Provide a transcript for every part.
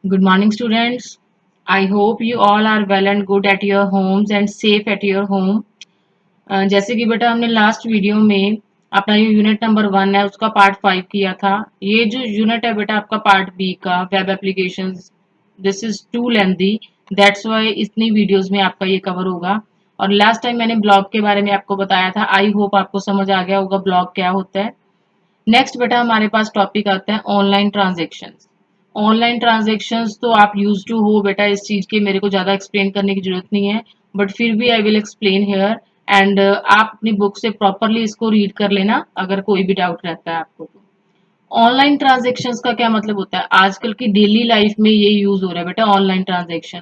Good morning, students. I hope you all are well and good at your homes and safe at your home. जैसे कि बेटा हमने last video में अपना जो यूनिट नंबर 1 है उसका पार्ट 5 किया था। ये जो यूनिट है बेटा आपका पार्ट बी का web applications, this is too lengthy, that's why इतनी वीडियोस में आपका ये कवर होगा। और लास्ट टाइम मैंने ब्लॉग के बारे में आपको बताया था, आई होप आपको समझ आ गया होगा ब्लॉग क्या होता है। नेक्स्ट बेटा हमारे पास टॉपिक आता है ऑनलाइन ट्रांजेक्शन्स। ऑनलाइन ट्रांजेक्शन्स तो आप यूज टू हो बेटा, इस चीज के मेरे को ज्यादा एक्सप्लेन करने की जरूरत नहीं है, बट फिर भी I will explain here. And आप अपनी बुक से प्रॉपरली इसको रीड कर लेना अगर कोई भी डाउट रहता है आपको तो। ऑनलाइन ट्रांजेक्शन्स का क्या मतलब होता है, आजकल की डेली लाइफ में ये यूज हो रहा है बेटा ऑनलाइन ट्रांजेक्शन।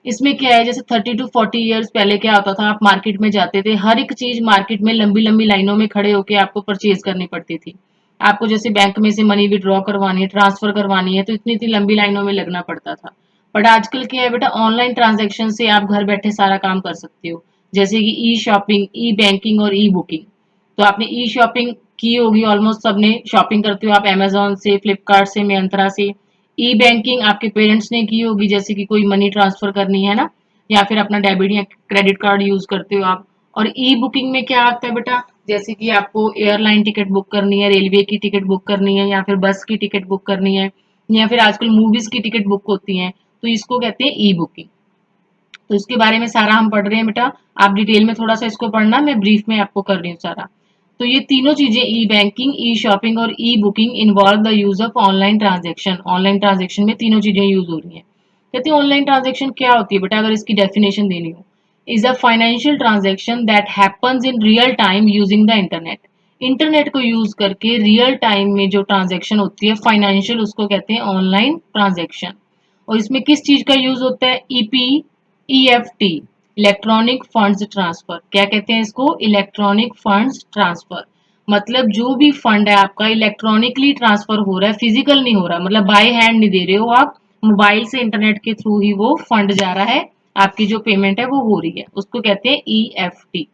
इसमें क्या है, जैसे 30 to 40 ईयर्स पहले क्या होता था, आप मार्केट में जाते थे, हर एक चीज मार्केट में लंबी लंबी लाइनों में खड़े होकर आपको परचेज करनी पड़ती थी। आपको जैसे बैंक में से मनी विड्रॉ करवानी है, ट्रांसफर करवानी है, तो इतनी इतनी लंबी लाइनों में लगना पड़ता था। बट आजकल क्या है बेटा, ऑनलाइन ट्रांजेक्शन से आप घर बैठे सारा काम कर सकते हो। जैसे कि ई शॉपिंग, ई बैंकिंग और ई बुकिंग। तो आपने ई शॉपिंग की होगी, ऑलमोस्ट सबने शॉपिंग करते हो आप अमेजोन से, फ्लिपकार्ट से, मियंत्रा से। ई बैंकिंग आपके पेरेंट्स ने की होगी, जैसे कि कोई मनी ट्रांसफर करनी है ना, या फिर अपना डेबिट या क्रेडिट कार्ड यूज करते हो आप। और ई बुकिंग में क्या आता है बेटा, जैसे कि आपको एयरलाइन टिकट बुक करनी है, रेलवे की टिकट बुक करनी है, या फिर बस की टिकट बुक करनी है, या फिर आजकल मूवीज की टिकट बुक होती है, तो इसको कहते हैं ई बुकिंग। तो इसके बारे में सारा हम पढ़ रहे हैं बेटा, आप डिटेल में थोड़ा सा इसको पढ़ना, मैं ब्रीफ में आपको कर रही हूँ सारा। तो ये तीनों चीजें, ई बैंकिंग, ई शॉपिंग और e booking, involve the use of online transaction. Online transaction में तीनों चीजें यूज हो रही हैं। कहते हैं ऑनलाइन ट्रांजेक्शन क्या होती है बेटा, अगर इसकी डेफिनेशन देनी हो, is a financial transaction that happens in real time using the internet. Internet को यूज करके रियल टाइम में जो ट्रांजेक्शन होती है फाइनेंशियल, उसको कहते हैं ऑनलाइन ट्रांजेक्शन। और इसमें किस चीज का यूज होता है, EP, EFT, electronic funds transfer. क्या कहते हैं इसको, इलेक्ट्रॉनिक फंड्स ट्रांसफर। मतलब जो भी फंड है आपका इलेक्ट्रॉनिकली ट्रांसफर हो रहा है, फिजिकल नहीं हो रहा, मतलब बाय हैंड नहीं दे रहे हो आप, मोबाइल से इंटरनेट के थ्रू ही वो फंड जा रहा है, आपकी जो पेमेंट है वो हो रही है, उसको कहते हैं ईएफटी।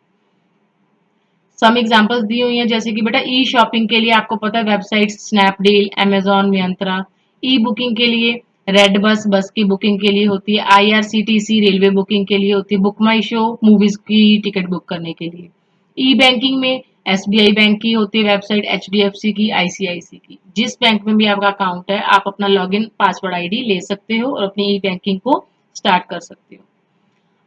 सम एग्जांपल्स दी हुई हैं, जैसे कि बेटा ई शॉपिंग के लिए आपको पता है वेबसाइट स्नैपडील, अमेजॉन, मियंत्रा। ई बुकिंग के लिए रेड बस, बस की बुकिंग के लिए होती है। आईआरसीटीसी रेलवे बुकिंग के लिए होती है। बुक माई शो मूवीज की टिकट बुक करने के लिए। ई बैंकिंग में एसबीआई बैंक की होती है वेबसाइट, एचडीएफसी की, आईसीआईसी की। जिस बैंक में भी आपका अकाउंट है आप अपना लॉगिन पासवर्ड आईडी ले सकते हो और अपनी ई बैंकिंग को स्टार्ट कर सकते हो।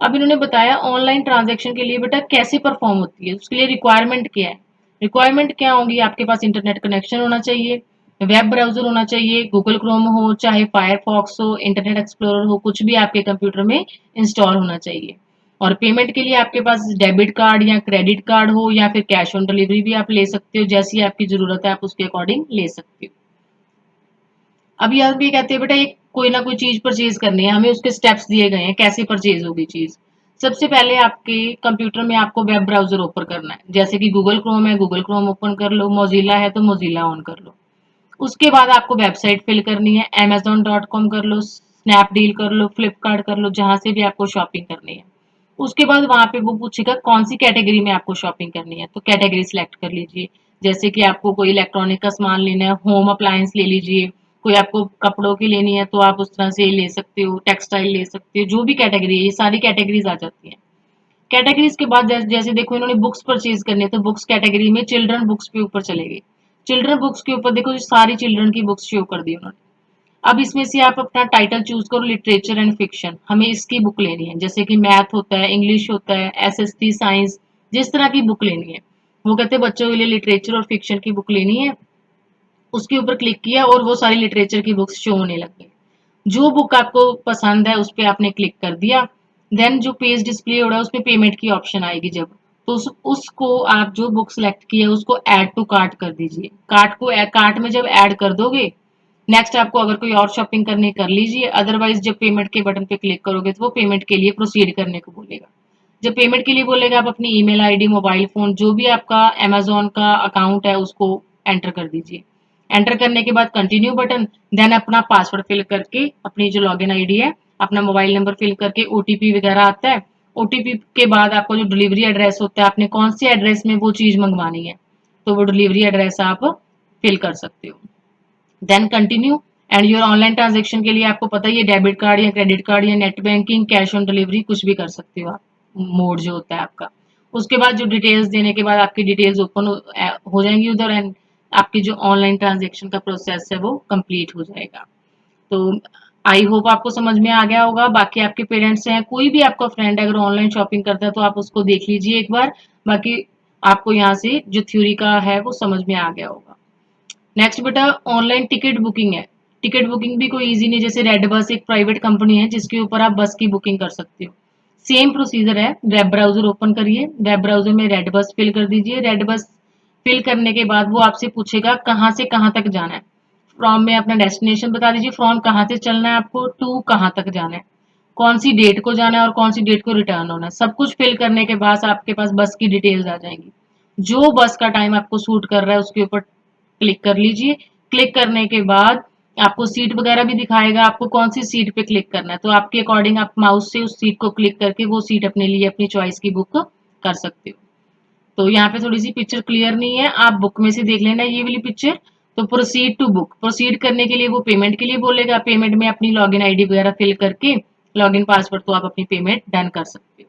अब इन्होंने बताया ऑनलाइन ट्रांजैक्शन के लिए बेटा कैसे परफॉर्म होती है, उसके लिए रिक्वायरमेंट क्या है। रिक्वायरमेंट क्या होगी, आपके पास इंटरनेट कनेक्शन होना चाहिए, वेब ब्राउजर होना चाहिए, गूगल क्रोम हो चाहे फायरफॉक्स हो, इंटरनेट एक्सप्लोरर हो, कुछ भी आपके कंप्यूटर में इंस्टॉल होना चाहिए। और पेमेंट के लिए आपके पास डेबिट कार्ड या क्रेडिट कार्ड हो, या फिर कैश ऑन डिलीवरी भी आप ले सकते हो, जैसी आपकी जरूरत है आप उसके अकॉर्डिंग ले सकते हो। अब यहाँ भी कहते हैं बेटा एक कोई ना कोई चीज परचेज करनी है, हमें उसके स्टेप्स दिए गए हैं कैसे परचेज होगी चीज। सबसे पहले आपके कंप्यूटर में आपको वेब ब्राउजर ओपन करना है, जैसे कि गूगल क्रोम है गूगल क्रोम ओपन कर लो, मोजिला है तो मोजिला ऑन कर लो। उसके बाद आपको वेबसाइट फिल करनी है, amazon.com कर लो, स्नैपडील कर लो, फ्लिपकार्ट कर लो, जहां से भी आपको शॉपिंग करनी है। उसके बाद वहां पे वो पूछेगा कौन सी कैटेगरी में आपको शॉपिंग करनी है, तो कैटेगरी सिलेक्ट कर लीजिए। जैसे कि आपको कोई इलेक्ट्रॉनिक का सामान लेना है, होम अप्लायंस ले लीजिए। कोई आपको कपड़ों की लेनी है तो आप उस तरह से ले सकते हो, टेक्सटाइल ले सकते हो, जो भी कैटेगरी है ये सारी कैटेगरीज आ जाती हैं। कैटेगरीज के बाद जैसे देखो इन्होंने बुक्स परचेज करनी है, तो बुक्स कैटेगरी में चिल्ड्रन बुक्स के ऊपर चले गए। चिल्ड्रन बुक्स के ऊपर देखो सारी चिल्ड्रन की बुक्स शो कर दी उन्होंने। अब इसमें से आप अपना टाइटल चूज करो, लिटरेचर एंड फिक्शन, हमें इसकी बुक लेनी है, जैसे कि मैथ होता है, इंग्लिश होता है, एसएसटी, साइंस, जिस तरह की बुक लेनी है। वो कहते हैं बच्चों के लिए लिटरेचर और फिक्शन की बुक लेनी है। उसके ऊपर क्लिक किया और वो सारी लिटरेचर की बुक्स शो होने लग गई। जो बुक आपको पसंद है उस पर आपने क्लिक कर दिया। देन जो पेज डिस्प्ले हो रहा है उसमें पेमेंट की ऑप्शन आएगी जब, तो उसको आप जो बुक सेलेक्ट की है उसको ऐड टू कार्ट कर दीजिए। कार्ट में जब ऐड कर दोगे, नेक्स्ट आपको अगर कोई और शॉपिंग करनी कर लीजिए, अदरवाइज जब पेमेंट के बटन पे क्लिक करोगे तो वो पेमेंट के लिए प्रोसीड करने को बोलेगा। जब पेमेंट के लिए बोलेगा आप अपनी ईमेल आईडी, मोबाइल फोन, जो भी आपका अमेजोन का अकाउंट है उसको एंटर कर दीजिए। एंटर करने के बाद कंटिन्यू बटन, देन अपना पासवर्ड फिल करके अपनी जो लॉगिन आईडी है, अपना मोबाइल नंबर फिल करके, ओटीपी वगैरह आता है। ओटीपी के बाद आपका जो डिलीवरी एड्रेस होता है, आपने कौन से एड्रेस में वो चीज मंगवानी है, तो वो डिलीवरी एड्रेस आप फिल कर सकते हो। Then continue, and your online transaction के लिए आपको पता ही है, डेबिट कार्ड या क्रेडिट कार्ड या net banking, cash on delivery कुछ भी कर सकते हो आप, मोड जो होता है आपका। उसके बाद जो डिटेल्स देने के बाद आपकी डिटेल्स ओपन हो जाएंगी उधर, एंड आपकी जो ऑनलाइन ट्रांजेक्शन का प्रोसेस है वो कंप्लीट हो जाएगा। तो आई होप आपको समझ में आ गया होगा। बाकी आपके पेरेंट्स हैं, कोई भी आपका फ्रेंड अगर ऑनलाइन शॉपिंग करता है तो आप उसको देख लीजिए एक बार। बाकी आपको यहाँ से जो थ्योरी का है वो समझ में आ गया होगा। नेक्स्ट बेटा, ऑनलाइन टिकट बुकिंग है। टिकट बुकिंग भी कोई इजी नहीं, जैसे रेड बस एक प्राइवेट कंपनी है जिसके ऊपर आप बस की बुकिंग कर सकते हो। सेम प्रोसीजर है, वेब ब्राउजर ओपन करिए, वेब ब्राउजर में रेड बस फिल कर दीजिए। रेड बस फिल करने के बाद वो आपसे पूछेगा कहाँ से कहाँ तक जाना है। फ्रॉम में अपना डेस्टिनेशन बता दीजिए, फ्रॉम कहाँ से चलना है आपको, टू कहाँ तक जाना है, कौन सी डेट को जाना है और कौन सी डेट को रिटर्न होना है। सब कुछ फिल करने के बाद आपके पास बस की डिटेल्स आ जाएंगी। जो बस का टाइम आपको सूट कर रहा है उसके ऊपर क्लिक कर लीजिए। क्लिक करने के बाद आपको सीट वगैरह भी दिखाएगा, आपको कौन सी सीट पे क्लिक करना है। तो आपके अकॉर्डिंग आप माउस से उस सीट को क्लिक करके वो सीट अपने लिए अपनी चॉइस की बुक कर सकते हो। तो यहाँ पे थोड़ी सी पिक्चर क्लियर नहीं है, आप बुक में से देख लेना ये वाली पिक्चर। तो प्रोसीड टू बुक, प्रोसीड करने के लिए वो पेमेंट के लिए बोलेगा। पेमेंट में अपनी लॉगिन आईडी वगैरह फिल करके लॉगिन पासवर्ड तो आप अपनी पेमेंट डन कर सकते हो।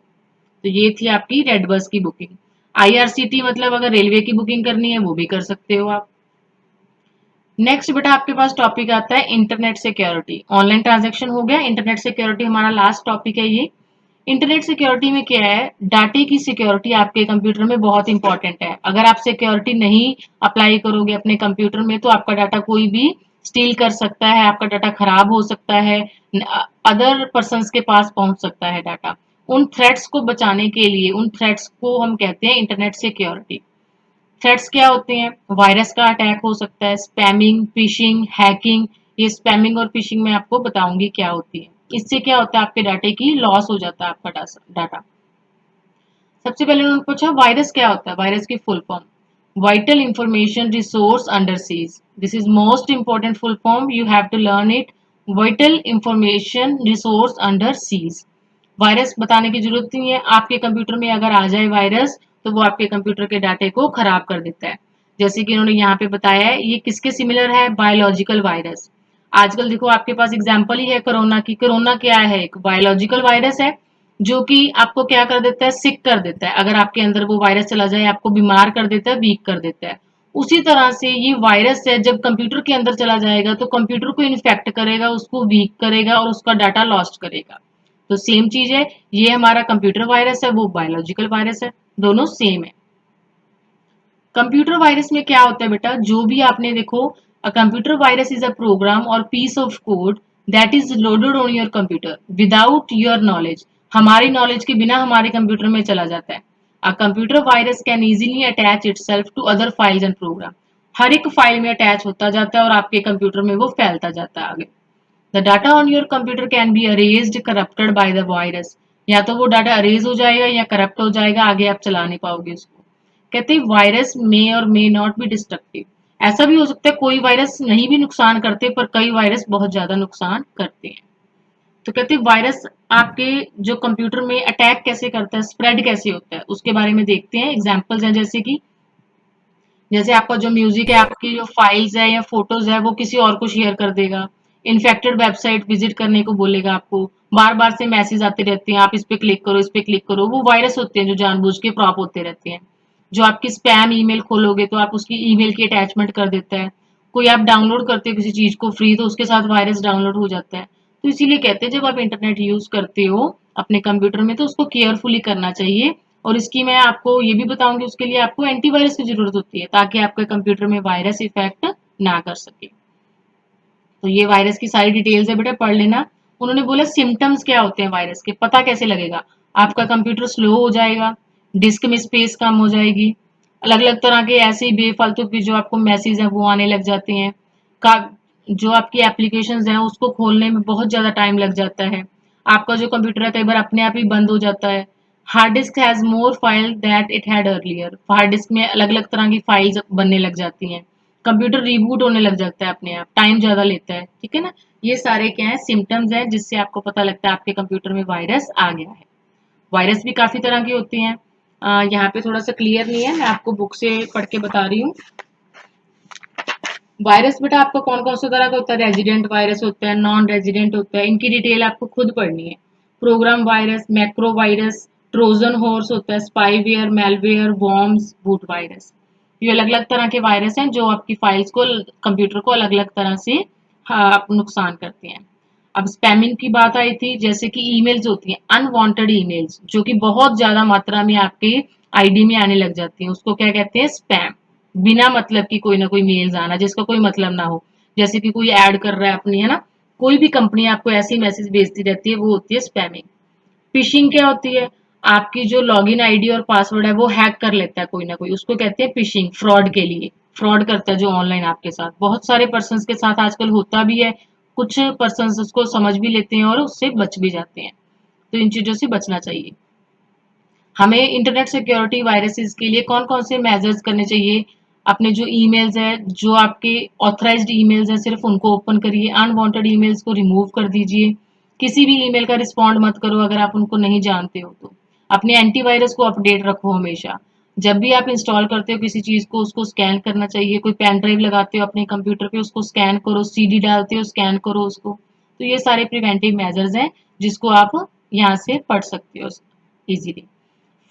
तो ये थी आपकी रेड बस की बुकिंग। आईआरसीटी मतलब अगर रेलवे की बुकिंग करनी है वो भी कर सकते हो आप। नेक्स्ट बेटा आपके पास टॉपिक आता है इंटरनेट सिक्योरिटी। ऑनलाइन ट्रांजैक्शन हो गया, इंटरनेट सिक्योरिटी हमारा लास्ट टॉपिक है ये। इंटरनेट सिक्योरिटी में क्या है, डाटे की सिक्योरिटी आपके कंप्यूटर में बहुत इंपॉर्टेंट है। अगर आप सिक्योरिटी नहीं अप्लाई करोगे अपने कंप्यूटर में तो आपका डाटा कोई भी स्टील कर सकता है, आपका डाटा खराब हो सकता है, अदर पर्सन्स के पास पहुंच सकता है डाटा। उन थ्रेट्स को बचाने के लिए, उन थ्रेट्स को हम कहते हैं इंटरनेट सिक्योरिटी। थ्रेट्स क्या होते हैं, वायरस का अटैक हो सकता है, स्पैमिंग, फिशिंग, हैकिंग। ये स्पैमिंग और फिशिंग मैं आपको बताऊंगी क्या होती है। इससे क्या होता है, आपके डाटे की लॉस हो जाता है आपका डाटा। सबसे पहले उन्होंने पूछा वायरस क्या होता है। वायरस की full form vital information resource under seize. This is most important full form, you have to learn it. Vital information resource under seize. Virus बताने की जरूरत नहीं है, आपके कंप्यूटर में अगर आ जाए वायरस तो वो आपके कंप्यूटर के डाटे को खराब कर देता है। जैसे कि इन्होंने यहाँ पे बताया है, ये किसके सिमिलर है, बायोलॉजिकल वायरस। आजकल देखो आपके पास एग्जाम्पल ही है कोरोना की। कोरोना क्या है, एक बायोलॉजिकल वायरस है जो कि आपको क्या कर देता है, सिक कर देता है। अगर आपके अंदर वो वायरस चला जाए आपको बीमार कर देता है, वीक कर देता है। उसी तरह से ये वायरस है, जब कंप्यूटर के अंदर चला जाएगा तो कंप्यूटर को इन्फेक्ट करेगा, उसको वीक करेगा और उसका डाटा लॉस्ट करेगा। तो सेम चीज है, ये हमारा कंप्यूटर वायरस है, वो बायोलॉजिकल वायरस है, दोनों सेम है। कंप्यूटर वायरस में क्या होता है बेटा, जो भी आपने देखो, a computer virus is a program or piece of code that is loaded on your computer without your knowledge. हमारी नॉलेज के बिना हमारे कंप्यूटर में चला जाता है। A computer virus can easily attach itself to other files and program. हर एक फाइल में अटैच होता जाता है और आपके कंप्यूटर में वो फैलता जाता है आगे। The data on your computer can be erased corrupted by the virus. या तो वो डाटा अरेज हो जाएगा या करप्ट हो जाएगा, आगे आप चला नहीं पाओगे उसको। कहते हैं वायरस मे और मे नॉट बी डिस्ट्रक्टिव। ऐसा भी हो सकता है कोई वायरस नहीं भी नुकसान करते, पर कई वायरस बहुत ज्यादा नुकसान करते हैं। तो कहते हैं वायरस आपके जो कंप्यूटर में अटैक कैसे करता है, स्प्रेड कैसे होता है, उसके बारे में देखते हैं। एग्जाम्पल्स हैं जैसे कि, जैसे आपका जो म्यूजिक है, आपकी जो फाइल्स है या फोटोज है वो किसी और को शेयर कर देगा। इन्फेक्टेड वेबसाइट विजिट करने को बोलेगा आपको, बार बार से मैसेज आते रहते हैं, आप इस पे क्लिक करो, इस पे क्लिक करो। वो वायरस होते हैं जो जानबूझ के प्रॉप होते रहते हैं। जो आपकी स्पैम ईमेल खोलोगे तो आप उसकी ईमेल की अटैचमेंट कर देता है। कोई आप डाउनलोड करते हो किसी चीज को फ्री तो उसके साथ वायरस डाउनलोड हो जाता है। तो इसीलिए कहते हैं जब आप इंटरनेट यूज करते हो अपने कंप्यूटर में तो उसको केयरफुली करना चाहिए। और इसकी मैं आपको ये भी बताऊंगी, उसके लिए आपको एंटीवायरस की जरूरत होती है ताकि आपके कंप्यूटर में वायरस इफेक्ट ना कर सके। तो ये वायरस की सारी डिटेल्स है बेटा, पढ़ लेना। उन्होंने बोला सिम्टम्स क्या होते हैं वायरस के, पता कैसे लगेगा। आपका कंप्यूटर स्लो हो जाएगा, डिस्क में स्पेस कम हो जाएगी, अलग अलग तरह के ऐसे ही बेफालतू की जो आपको मैसेज है वो आने लग जाते हैं। का जो आपकी एप्लीकेशंस हैं उसको खोलने में बहुत ज्यादा टाइम लग जाता है। आपका जो कंप्यूटर है कई बार अपने आप ही बंद हो जाता है। Hard disk has more file that it had earlier. Hard disk में अलग अलग तरह की फाइल्स बनने लग जाती हैं। कंप्यूटर रीबूट होने लग जाता है अपने आप, टाइम ज्यादा लेता है, ठीक है ना। ये सारे क्या है, सिम्टम्स हैं जिससे आपको पता लगता है आपके कंप्यूटर में वायरस आ गया है। वायरस भी काफी तरह के होते हैं। यहाँ पे थोड़ा सा क्लियर नहीं है, मैं आपको बुक से पढ़ के बता रही हूँ। वायरस बेटा आपका कौन कौन सा तरह का होता है, रेजिडेंट वायरस होता है, नॉन रेजिडेंट होता है, इनकी डिटेल आपको खुद पढ़नी है। Program virus, macro virus, trojan horse होता है, spyware, malware, worms, boot virus. ये अलग अलग तरह के वायरस हैं जो आपकी फाइल्स को, कंप्यूटर को अलग अलग तरह से नुकसान करते हैं। अब स्पैमिंग की बात आई थी, जैसे कि ईमेल्स होती हैं, अनवांटेड ईमेल्स जो कि बहुत ज्यादा मात्रा में आपके आईडी में आने लग जाती हैं, उसको क्या कहते हैं, स्पैम। बिना मतलब की कोई ना कोई मेल्स आना जिसका कोई मतलब ना हो, जैसे कि कोई ऐड कर रहा है अपनी, है ना, कोई भी कंपनी आपको ऐसी मैसेज भेजती रहती है, वो होती है स्पैमिंग। फिशिंग क्या होती है, आपकी जो लॉगिन आईडी और पासवर्ड है वो हैक कर लेता है कोई ना कोई, उसको कहते हैं फिशिंग, फ्रॉड के लिए। फ्रॉड करता है जो ऑनलाइन आपके साथ, बहुत सारे पर्सन के साथ आजकल होता भी है। कुछ पर्सन उसको समझ भी लेते हैं और उससे बच भी जाते हैं। तो इन चीजों से बचना चाहिए। हमें इंटरनेट सिक्योरिटी वायरसेस के लिए कौन कौन से मेजर्स करने चाहिए, अपने जो ईमेल्स है, जो आपके ऑथराइज्ड ईमेल्स है, सिर्फ उनको ओपन करिए, अनवांटेड ईमेल्स को रिमूव कर दीजिए। किसी भी ईमेल का रिस्पॉन्ड मत करो अगर आप उनको नहीं जानते हो तो। अपने एंटीवायरस को अपडेट रखो हमेशा। जब भी आप इंस्टॉल करते हो किसी चीज को, उसको स्कैन करना चाहिए। कोई पेन ड्राइव लगाते हो अपने कंप्यूटर पे, उसको स्कैन करो, सीडी डालते हो, स्कैन करो उसको। तो ये सारे प्रिवेंटिव मेजर्स हैं जिसको आप यहाँ से पढ़ सकते हो इजीली।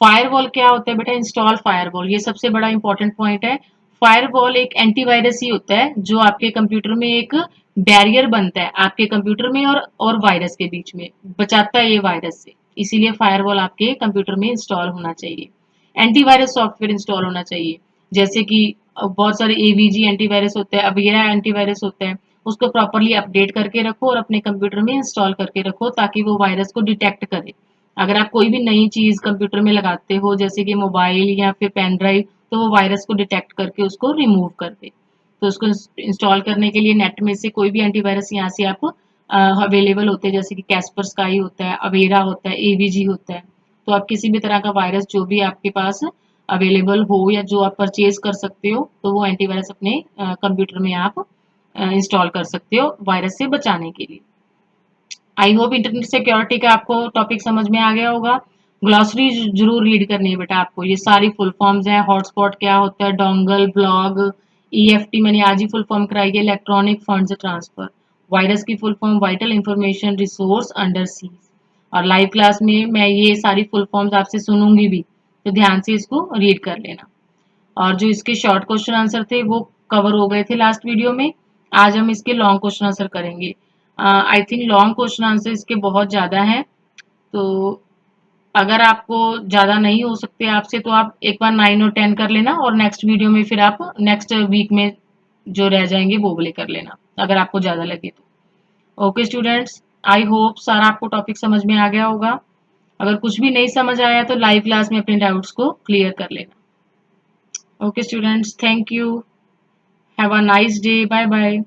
फायरवॉल क्या होता है बेटा, इंस्टॉल फायरवॉल, ये सबसे बड़ा इंपॉर्टेंट पॉइंट है। फायरवॉल एक एंटीवायरस ही होता है जो आपके कंप्यूटर में एक बैरियर बनता है, आपके कंप्यूटर में और वायरस के बीच में, बचाता है ये वायरस से। इसीलिए फायरवॉल आपके कंप्यूटर में इंस्टॉल होना चाहिए। एंटीवायरस सॉफ्टवेयर इंस्टॉल होना चाहिए, जैसे कि बहुत सारे एवीजी एंटीवायरस होते हैं, अवेरा एंटीवायरस होता है। उसको प्रॉपरली अपडेट करके रखो और अपने कंप्यूटर में इंस्टॉल करके रखो ताकि वो वायरस को डिटेक्ट करे। अगर आप कोई भी नई चीज कंप्यूटर में लगाते हो, जैसे कि मोबाइल या फिर पेन ड्राइव, तो वो वायरस को डिटेक्ट करके उसको रिमूव कर दे। तो उसको इंस्टॉल करने के लिए नेट में से कोई भी एंटीवायरस यहाँ से आप अवेलेबल होते हैं, जैसे कि कैस्पर स्काई होता है, अवेरा होता है, एवीजी होता है। तो आप किसी भी तरह का वायरस जो भी आपके पास अवेलेबल हो या जो आप परचेज कर सकते हो, तो वो एंटीवायरस अपने कंप्यूटर में आप इंस्टॉल कर सकते हो वायरस से बचाने के लिए। आई होप इंटरनेट सिक्योरिटी का आपको टॉपिक समझ में आ गया होगा। ग्लॉसरी जरूर रीड करनी है बेटा आपको, ये सारी फुल फॉर्म्स हैं। हॉटस्पॉट क्या होता है, डोंगल, ब्लॉग, ईएफटी मैंने आज ही फुल फॉर्म कराई है, इलेक्ट्रॉनिक फंड्स ट्रांसफर। वायरस की full form vital information resource under seize. और लाइव क्लास में मैं ये सारी फुल फॉर्म्स आपसे सुनूंगी भी, तो ध्यान से इसको रीड कर लेना। और जो इसके शॉर्ट क्वेश्चन आंसर थे वो कवर हो गए थे लास्ट वीडियो में। आज हम इसके लॉन्ग क्वेश्चन आंसर करेंगे। I think long question answer इसके बहुत ज़्यादा हैं, तो अगर आपको ज़्यादा नहीं हो सकते आपसे तो आप एक बार 9 और 10 कर लेना, और नेक्स्ट वीडियो में फिर आप नेक्स्ट वीक में जो रह जाएंगे वो वाले कर लेना अगर आपको ज़्यादा लगे तो। ओके स्टूडेंट्स, आई होप सारा आपको टॉपिक समझ में आ गया होगा। अगर कुछ भी नहीं समझ आया तो लाइव क्लास में अपने डाउट्स को क्लियर कर लेना। Okay students, thank you, have a nice day, bye bye.